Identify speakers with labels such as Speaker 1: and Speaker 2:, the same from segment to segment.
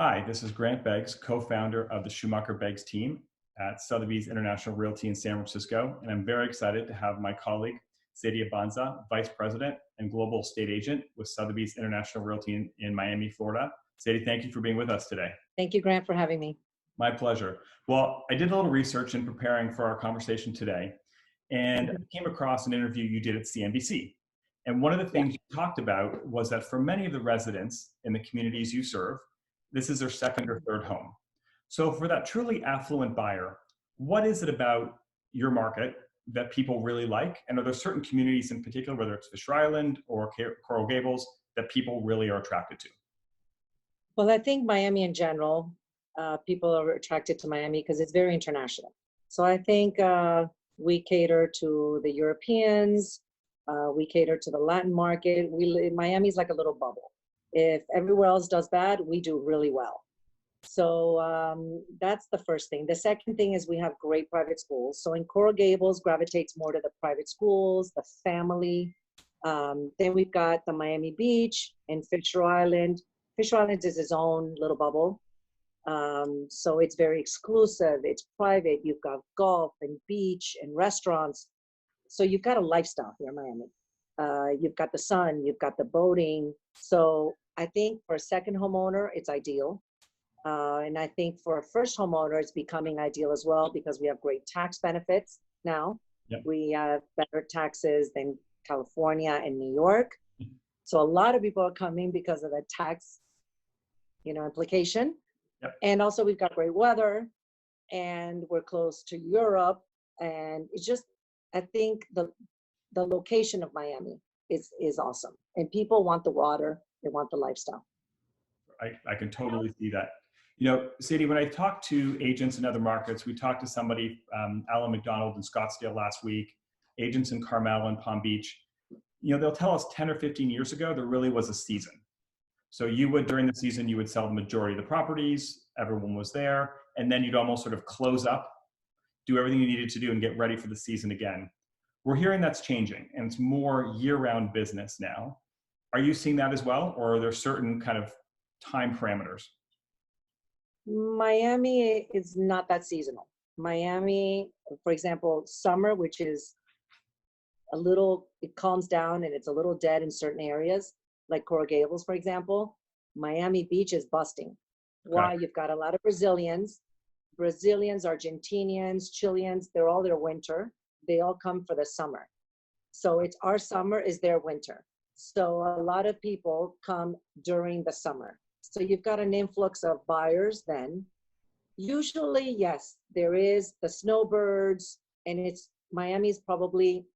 Speaker 1: Hi, this is Grant Beggs, co-founder of the Schumacher Beggs team at Sothebys International Realty in San Francisco, and I'm very excited to have my colleague, Saddy Abaunza, Vice President and Global Estate Agent with Sothebys International Realty in Miami, Florida. Saddy, thank you for being with us today.
Speaker 2: Thank you, Grant, for having me.
Speaker 1: My pleasure. Well, I did a little research in preparing for our conversation today, and I came across an interview you did at CNBC. And one of the things you talked about was that for many of the residents in the communities you serve, this is their second or third home. So for that truly affluent buyer, what is it about your market that people really like? And are there certain communities in particular, whether it's Fisher Island or Coral Gables, that people really are attracted to?
Speaker 2: Well, I think Miami in general, people are attracted to Miami because it's very international. So I think we cater to the Europeans, we cater to the Latin market. Miami's like a little bubble. If everywhere else does bad, we do really well. So that's the first thing. The second thing is we have great private schools. So in Coral Gables gravitates more to the private schools, the family. Then we've got the Miami Beach and Fisher Island. Fisher Island is its own little bubble. So it's very exclusive. It's private. You've got golf and beach and restaurants. So you've got a lifestyle here in Miami. You've got the sun, you've got the boating. So I think for a second homeowner, it's ideal. And I think for a first homeowner, it's becoming ideal as well because we have great tax benefits now.
Speaker 1: Yep.
Speaker 2: We have better taxes than California and New York. So a lot of people are coming because of the tax, implication.
Speaker 1: Yep.
Speaker 2: And also we've got great weather and we're close to Europe. And it's just, I think the location of Miami is awesome. And people want the water, they want the lifestyle.
Speaker 1: I can totally see that. Sadie, when I talk to agents in other markets, we talked to somebody, Alan McDonald in Scottsdale last week, agents in Carmel and Palm Beach. They'll tell us 10 or 15 years ago, there really was a season. So during the season, you would sell the majority of the properties, everyone was there, and then you'd almost sort of close up, do everything you needed to do and get ready for the season again. We're hearing that's changing and it's more year-round business now. Are you seeing that as well? Or are there certain kind of time parameters?
Speaker 2: Miami is not that seasonal. Miami, for example, summer, which is it calms down and it's a little dead in certain areas, like Coral Gables, for example. Miami Beach is busting. Why? You've got a lot of Brazilians, Argentinians, Chileans, they're all their winter. They all come for the summer. So it's our summer is their winter. So a lot of people come during the summer. So you've got an influx of buyers then. Usually, yes, there is the snowbirds, and Miami's probably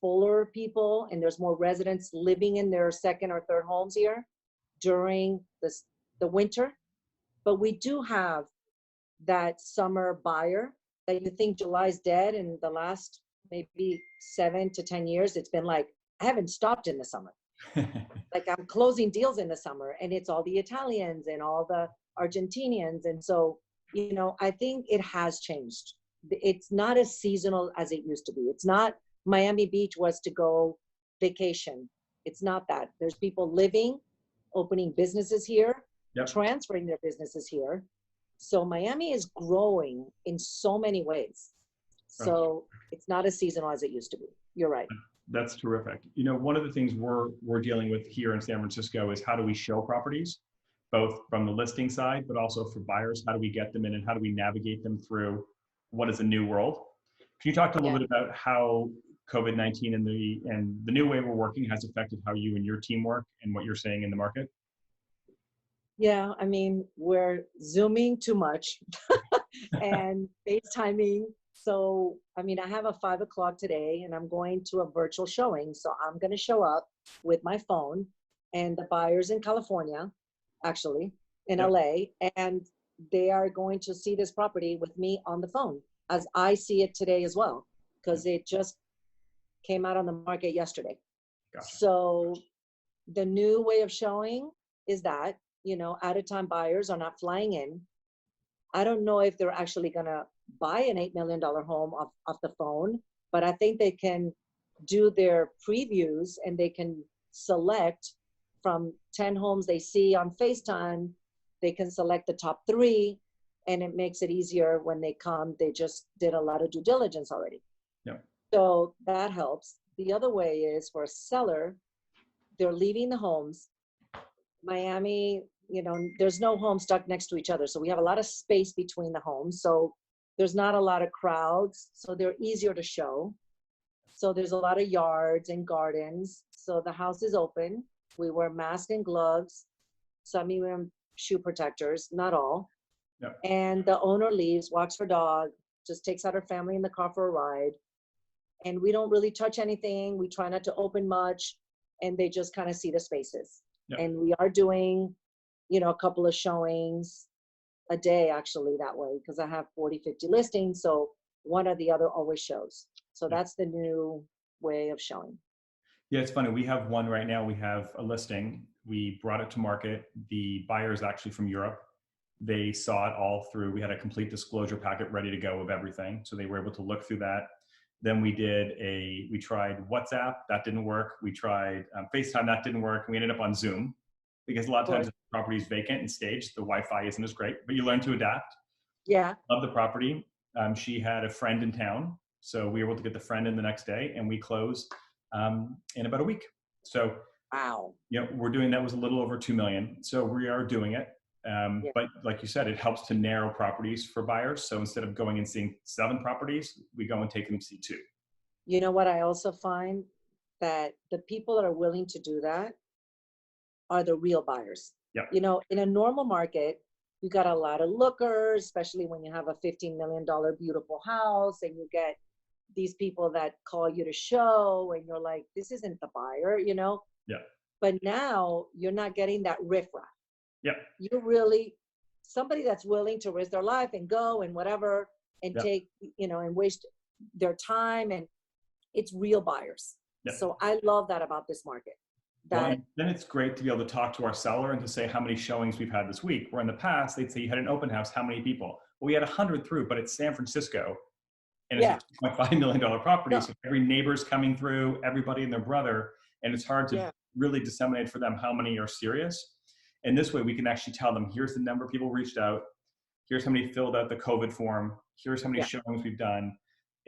Speaker 2: fuller people, and there's more residents living in their second or third homes here during the winter. But we do have that summer buyer that you think July's dead, and the last maybe 7 to 10 years, it's been like, I haven't stopped in the summer. Like I'm closing deals in the summer, and it's all the Italians and all the Argentinians. And so, I think it has changed. It's not as seasonal as it used to be. It's not Miami Beach was to go vacation. It's not that. There's people living, opening businesses here,
Speaker 1: yep,
Speaker 2: transferring their businesses here. So Miami is growing in so many ways. So it's not as seasonal as it used to be. You're right.
Speaker 1: That's terrific. One of the things we're dealing with here in San Francisco is how do we show properties, both from the listing side, but also for buyers. How do we get them in and how do we navigate them through what is a new world? Can you talk a little bit about how COVID-19 and the new way we're working has affected how you and your team work and what you're saying in the market?
Speaker 2: Yeah, I mean, we're Zooming too much and FaceTiming. So, I mean, I have a 5 o'clock today and I'm going to a virtual showing. So I'm going to show up with my phone and the buyers in California, actually in LA, and they are going to see this property with me on the phone as I see it today as well, because it just came out on the market yesterday.
Speaker 1: Gotcha.
Speaker 2: So the new way of showing is that, out-of-time buyers are not flying in. I don't know if they're actually going to buy an $8 million home off the phone, but I think they can do their previews and they can select from 10 homes they see on FaceTime they can select the top 3, and it makes it easier when they come. They just did a lot of due diligence already.
Speaker 1: Yeah.
Speaker 2: So that helps. The other way is for a seller, they're leaving the homes. Miami, there's no home stuck next to each other. So we have a lot of space between the homes. So there's not a lot of crowds. So they're easier to show. So there's a lot of yards and gardens. So the house is open. We wear masks and gloves. Some even shoe protectors, not all.
Speaker 1: Yeah.
Speaker 2: And the owner leaves, walks her dog, just takes out her family in the car for a ride. And we don't really touch anything. We try not to open much. And they just kind of see the spaces.
Speaker 1: Yeah.
Speaker 2: And we are doing, a couple of showings a day, actually, that way, because I have 40, 50 listings. So one or the other always shows. So that's the new way of showing.
Speaker 1: Yeah, it's funny. We have one right now. We have a listing. We brought it to market. The buyer is actually from Europe. They saw it all through. We had a complete disclosure packet ready to go of everything. So they were able to look through that. Then we tried WhatsApp. That didn't work. We tried FaceTime. That didn't work. We ended up on Zoom because a lot of times the property is vacant and staged. The Wi-Fi isn't as great, but you learn to adapt.
Speaker 2: Yeah.
Speaker 1: Love the property. She had a friend in town. So we were able to get the friend in the next day, and we closed in about a week. So,
Speaker 2: wow.
Speaker 1: We're doing that. Was a little over $2 million. So we are doing it. But like you said, it helps to narrow properties for buyers. So instead of going and seeing 7 properties, we go and take them to see 2.
Speaker 2: You know what I also find? That the people that are willing to do that are the real buyers.
Speaker 1: Yep.
Speaker 2: In a normal market, you got a lot of lookers, especially when you have a $15 million beautiful house and you get these people that call you to show and you're like, this isn't the buyer,
Speaker 1: Yeah.
Speaker 2: But now you're not getting that riffraff.
Speaker 1: Yeah.
Speaker 2: You're really somebody that's willing to risk their life and go and whatever and take, and waste their time, and it's real buyers.
Speaker 1: Yeah.
Speaker 2: So I love that about this market.
Speaker 1: Then it's great to be able to talk to our seller and to say how many showings we've had this week. Where in the past, they'd say you had an open house, how many people? Well, we had 100 through, but it's San Francisco. And it's a $2.5 million property. So every neighbor's coming through, everybody and their brother. And it's hard to really disseminate for them how many are serious. And this way we can actually tell them, here's the number of people reached out. Here's how many filled out the COVID form. Here's how many showings we've done.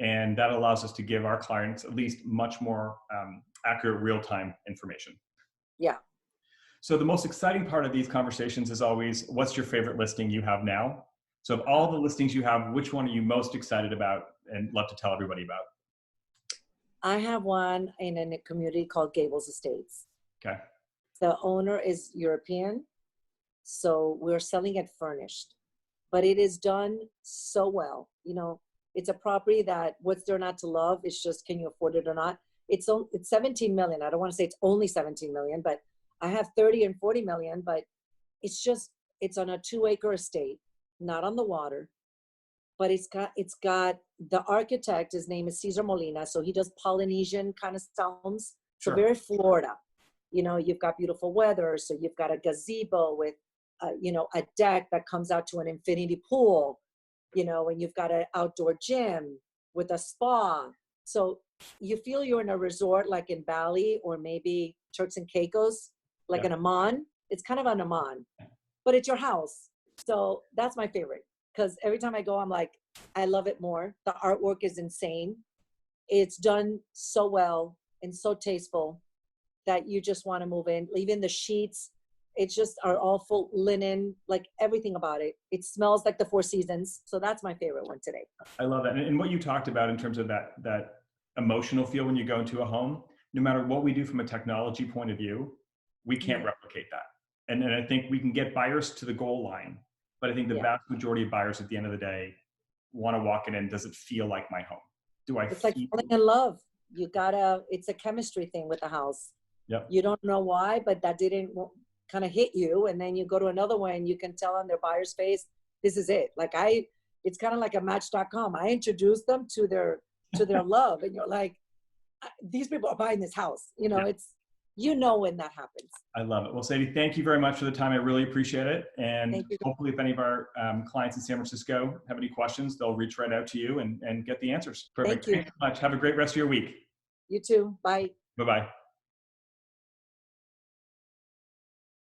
Speaker 1: And that allows us to give our clients at least much more accurate real-time information. Yeah. So the most exciting part of these conversations is always, what's your favorite listing you have now? So of all the listings you have, which one are you most excited about and love to tell everybody about?
Speaker 2: I have one in a community called Gables Estates.
Speaker 1: Okay.
Speaker 2: The owner is European, so we're selling it furnished. But it is done so well. It's a property that what's there not to love? It's just, can you afford it or not? It's 17 million. I don't want to say it's only 17 million, but I have 30 and 40 million, but it's on a 2-acre estate, not on the water, but it's got the architect, his name is Cesar Molina. So he does Polynesian kind of homes. So very Florida, you've got beautiful weather. So you've got a gazebo with, a deck that comes out to an infinity pool, and you've got an outdoor gym with a spa. So you feel you're in a resort like in Bali or maybe Turks and Caicos, like an Amman. It's kind of an Amman, but it's your house. So that's my favorite because every time I go, I'm like, I love it more. The artwork is insane. It's done so well and so tasteful that you just want to move in. Even the sheets, it's just are all full linen, like everything about it. It smells like the Four Seasons. So that's my favorite one today.
Speaker 1: I love that. And what you talked about in terms of that emotional feel when you go into a home, no matter what we do from a technology point of view, we can't replicate that. And I think we can get buyers to the goal line, but I think the vast majority of buyers at the end of the day want to walk in. Does it feel like my home?
Speaker 2: It's like falling in love. It's a chemistry thing with the house.
Speaker 1: Yep.
Speaker 2: You don't know why, but that didn't kind of hit you. And then you go to another one and you can tell on their buyer's face, this is it. It's kind of like a Match.com. I introduced them to their love. And you're like, these people are buying this house. It's, when that happens.
Speaker 1: I love it. Well, Sadie, thank you very much for the time. I really appreciate it. And hopefully if any of our clients in San Francisco have any questions, they'll reach right out to you and get the answers. Perfect.
Speaker 2: Thank you
Speaker 1: so much. Have a great rest of your week.
Speaker 2: You too. Bye.
Speaker 1: Bye-bye.